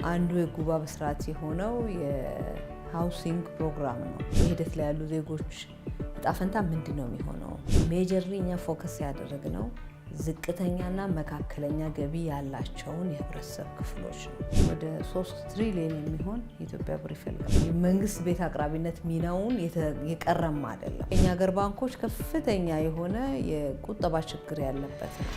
አንዱ የጉባ በስርዓት የሆነው የሃውሲንግ ፕሮግራም ነው። በሂደት ላይ ያሉ ዜጎች እጣ ፈንታ ምንድን ነው የሚሆነው? ሜጀርሊ እኛ ፎከስ ያደረግነው ዝቅተኛና መካከለኛ ገቢ ያላቸውን የህብረተሰብ ክፍሎች ነው። ወደ 3 ትሪሊዮን የሚሆን የኢትዮጵያ ብር ይፈልጋል። የመንግስት ቤት አቅራቢነት ሚናውን የቀረም አይደለም። የኛ ሀገር ባንኮች ከፍተኛ የሆነ የቁጠባ ችግር ያለበት ነው።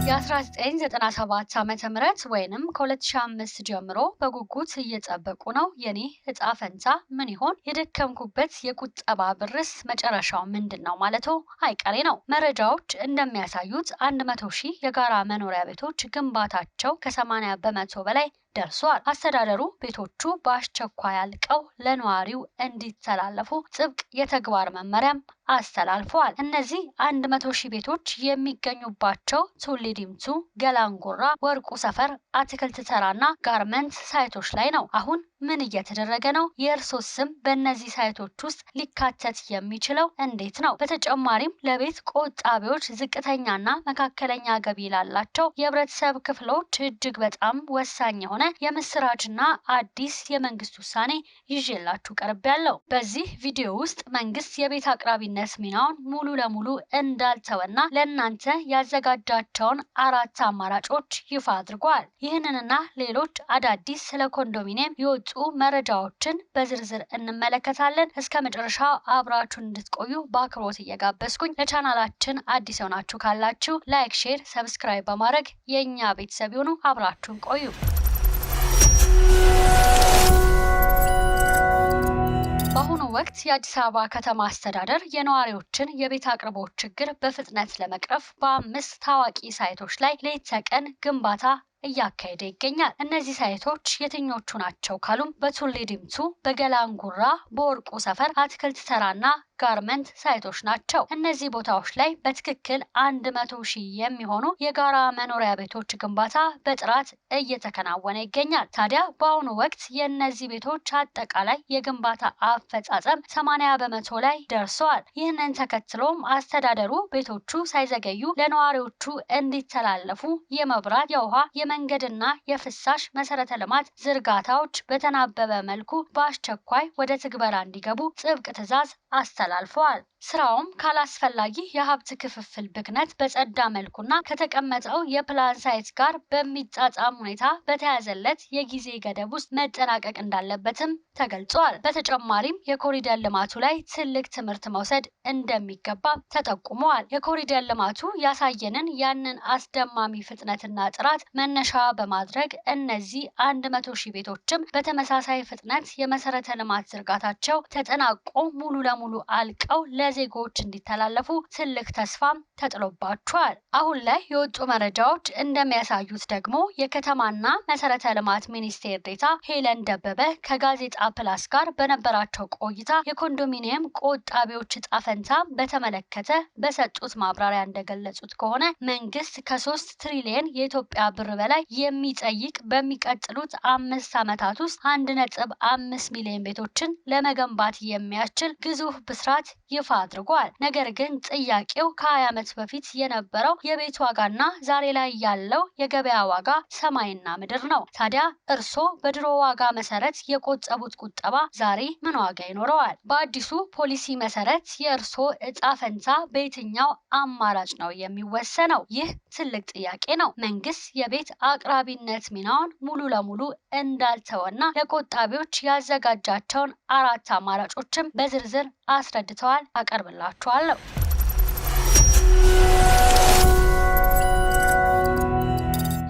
የ1997 ዓመተ ምህረት ወይንም ከ2005 ጀምሮ በጉጉት እየጠበቁ ነው። የኔ እጣ ፈንታ ምን ይሆን? የደከምኩበት የቁጠባ ብርስ መጨረሻው ምንድነው ማለቱ አይቀሬ ነው። መረጃዎች እንደሚያሳዩት 100 ሺህ የጋራ መኖሪያ ቤቶች ግንባታቸው ከ80 በመቶ በላይ ደርሷል። አስተዳደሩ ቤቶቹ በአስቸኳይ አልቀው ለነዋሪው እንዲተላለፉ ጥብቅ የተግባር መመሪያም አስተላልፈዋል። እነዚህ 100 ሺህ ቤቶች የሚገኙባቸው ቱሊ ዲምቱ፣ ገላንጉራ፣ ወርቁ ሰፈር፣ አትክልት ተራና ጋርመንት ሳይቶች ላይ ነው። አሁን ምን እየተደረገ ነው? የእርሶ ስም በእነዚህ ሳይቶች ውስጥ ሊካተት የሚችለው እንዴት ነው? በተጨማሪም ለቤት ቆጣቢዎች፣ ዝቅተኛና መካከለኛ ገቢ ላላቸው የህብረተሰብ ክፍሎች እጅግ በጣም ወሳኝ የሆነ የምስራችና አዲስ የመንግስት ውሳኔ ይዤላችሁ ቀርቤያለሁ። በዚህ ቪዲዮ ውስጥ መንግስት የቤት አቅራቢነት ሚናውን ሙሉ ለሙሉ እንዳልተወና ለእናንተ ያዘጋጃቸውን 4 አማራጮች ይፋ አድርጓል። ይህንንና ሌሎች አዳዲስ ስለ ኮንዶሚኒየም የወጡ መረጃዎችን በዝርዝር እንመለከታለን። እስከ መጨረሻው አብራችሁን እንድትቆዩ በአክብሮት እየጋበዝኩኝ ለቻናላችን አዲስ የሆናችሁ ካላችሁ ላይክ፣ ሼር፣ ሰብስክራይብ በማድረግ የኛ ቤተሰብ ይሁኑ። አብራችሁን ቆዩ። በአሁኑ ወቅት የአዲስ አበባ ከተማ አስተዳደር የነዋሪዎችን የቤት አቅርቦት ችግር በፍጥነት ለመቅረፍ በ5 ታዋቂ ሳይቶች ላይ ሌት ተቀን ግንባታ እያካሄደ ይገኛል። እነዚህ ሳይቶች የትኞቹ ናቸው ካሉም በቱሊ ዲምቱ፣ በገላንጉራ፣ በወርቁ ሰፈር፣ አትክልት ተራና ጋርመንት ሳይቶች ናቸው። እነዚህ ቦታዎች ላይ በትክክል 100 ሺህ የሚሆኑ የጋራ መኖሪያ ቤቶች ግንባታ በጥራት እየተከናወነ ይገኛል። ታዲያ በአሁኑ ወቅት የእነዚህ ቤቶች አጠቃላይ የግንባታ አፈጻጸም 80 በመቶ ላይ ደርሰዋል። ይህንን ተከትሎም አስተዳደሩ ቤቶቹ ሳይዘገዩ ለነዋሪዎቹ እንዲተላለፉ የመብራት፣ የውሃ፣ የመንገድና የፍሳሽ መሰረተ ልማት ዝርጋታዎች በተናበበ መልኩ በአስቸኳይ ወደ ትግበራ እንዲገቡ ጥብቅ ትዕዛዝ አስተላልፈዋል። ስራውም ካላስፈላጊ የሀብት ክፍፍል ብክነት በጸዳ መልኩና ከተቀመጠው የፕላን ሳይት ጋር በሚጣጣም ሁኔታ በተያዘለት የጊዜ ገደብ ውስጥ መጠናቀቅ እንዳለበትም ተገልጿል። በተጨማሪም የኮሪደር ልማቱ ላይ ትልቅ ትምህርት መውሰድ እንደሚገባ ተጠቁመዋል። የኮሪደር ልማቱ ያሳየንን ያንን አስደማሚ ፍጥነትና ጥራት መነሻ በማድረግ እነዚህ 100 ሺህ ቤቶችም በተመሳሳይ ፍጥነት የመሰረተ ልማት ዝርጋታቸው ተጠናቆ ሙሉ ለሙሉ አልቀው ለዜጎች እንዲተላለፉ ትልቅ ተስፋም ተጥሎባቸዋል። አሁን ላይ የወጡ መረጃዎች እንደሚያሳዩት ደግሞ የከተማና መሰረተ ልማት ሚኒስቴር ዴኤታ ሄለን ደበበ ከጋዜጣ ፕላስ ጋር በነበራቸው ቆይታ የኮንዶሚኒየም ቆጣቢዎች እጣ ፈንታ በተመለከተ በሰጡት ማብራሪያ እንደገለጹት ከሆነ መንግስት ከ3 ትሪሊዮን የኢትዮጵያ ብር በላይ የሚጠይቅ በሚቀጥሉት 5 ዓመታት ውስጥ 1.5 ሚሊዮን ቤቶችን ለመገንባት የሚያስችል ግዙፍ ብስራት ይፋ አድርጓል። ነገር ግን ጥያቄው ከ20 ዓመት በፊት የነበረው የቤት ዋጋና ዛሬ ላይ ያለው የገበያ ዋጋ ሰማይና ምድር ነው። ታዲያ እርሶ በድሮ ዋጋ መሰረት የቆጠቡት ቁጠባ ዛሬ ምን ዋጋ ይኖረዋል? በአዲሱ ፖሊሲ መሰረት የእርሶ እጣ ፈንታ በየትኛው አማራጭ ነው የሚወሰነው? ይህ ትልቅ ጥያቄ ነው። መንግስት የቤት አቅራቢነት ሚናውን ሙሉ ለሙሉ እንዳልተወና ለቆጣቢዎች ያዘጋጃቸውን 4 አማራጮችም በዝርዝር አስረድተዋል። አቀርብላችኋለሁ።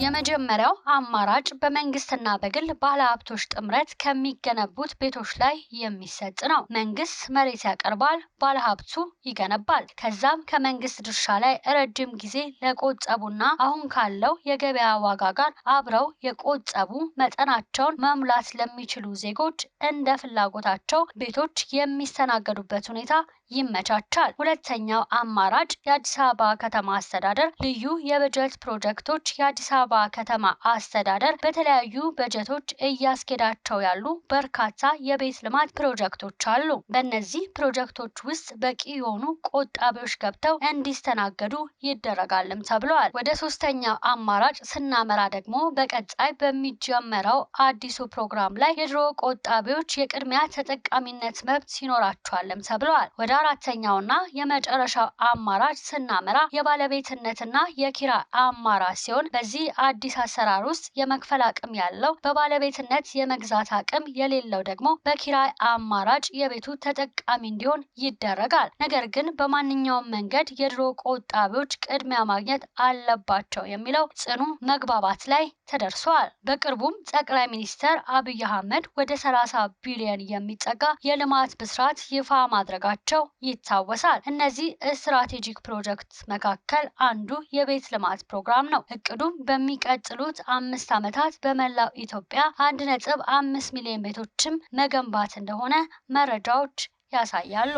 የመጀመሪያው አማራጭ በመንግስትና በግል ባለሀብቶች ጥምረት ከሚገነቡት ቤቶች ላይ የሚሰጥ ነው። መንግስት መሬት ያቀርባል፣ ባለሀብቱ ይገነባል። ከዛም ከመንግስት ድርሻ ላይ ረጅም ጊዜ ለቆጠቡና አሁን ካለው የገበያ ዋጋ ጋር አብረው የቆጠቡ መጠናቸውን መሙላት ለሚችሉ ዜጎች እንደ ፍላጎታቸው ቤቶች የሚስተናገዱበት ሁኔታ ይመቻቻል። ሁለተኛው አማራጭ የአዲስ አበባ ከተማ አስተዳደር ልዩ የበጀት ፕሮጀክቶች። የአዲስ አበባ ከተማ አስተዳደር በተለያዩ በጀቶች እያስኬዳቸው ያሉ በርካታ የቤት ልማት ፕሮጀክቶች አሉ። በእነዚህ ፕሮጀክቶች ውስጥ በቂ የሆኑ ቆጣቢዎች ገብተው እንዲስተናገዱ ይደረጋልም ተብለዋል። ወደ ሶስተኛው አማራጭ ስናመራ ደግሞ በቀጣይ በሚጀመረው አዲሱ ፕሮግራም ላይ የድሮ ቆጣቢዎች የቅድሚያ ተጠቃሚነት መብት ይኖራቸዋልም ተብለዋል። ወደ አራተኛውና የመጨረሻው አማራጭ ስናመራ የባለቤትነትና የኪራይ አማራጭ ሲሆን በዚህ አዲስ አሰራር ውስጥ የመክፈል አቅም ያለው በባለቤትነት የመግዛት አቅም የሌለው ደግሞ በኪራይ አማራጭ የቤቱ ተጠቃሚ እንዲሆን ይደረጋል። ነገር ግን በማንኛውም መንገድ የድሮ ቆጣቢዎች ቅድሚያ ማግኘት አለባቸው የሚለው ጽኑ መግባባት ላይ ተደርሷል። በቅርቡም ጠቅላይ ሚኒስትር አብይ አህመድ ወደ 30 ቢሊዮን የሚጠጋ የልማት ብስራት ይፋ ማድረጋቸው ይታወሳል። እነዚህ ስትራቴጂክ ፕሮጀክት መካከል አንዱ የቤት ልማት ፕሮግራም ነው። እቅዱም በሚቀጥሉት 5 ዓመታት በመላው ኢትዮጵያ 1.5 ሚሊዮን ቤቶችም መገንባት እንደሆነ መረጃዎች ያሳያሉ።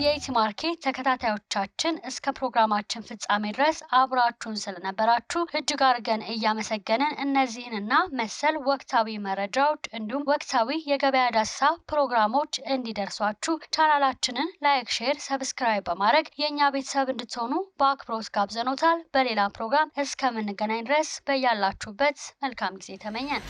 የኢቲ ማርኬት ተከታታዮቻችን እስከ ፕሮግራማችን ፍጻሜ ድረስ አብራችሁን ስለነበራችሁ እጅግ አድርገን እያመሰገንን እነዚህንና መሰል ወቅታዊ መረጃዎች እንዲሁም ወቅታዊ የገበያ ዳሰሳ ፕሮግራሞች እንዲደርሷችሁ ቻናላችንን ላይክ፣ ሼር፣ ሰብስክራይብ በማድረግ የእኛ ቤተሰብ እንድትሆኑ በአክብሮት ጋብዘኖታል። በሌላ ፕሮግራም እስከምንገናኝ ድረስ በያላችሁበት መልካም ጊዜ ተመኘን።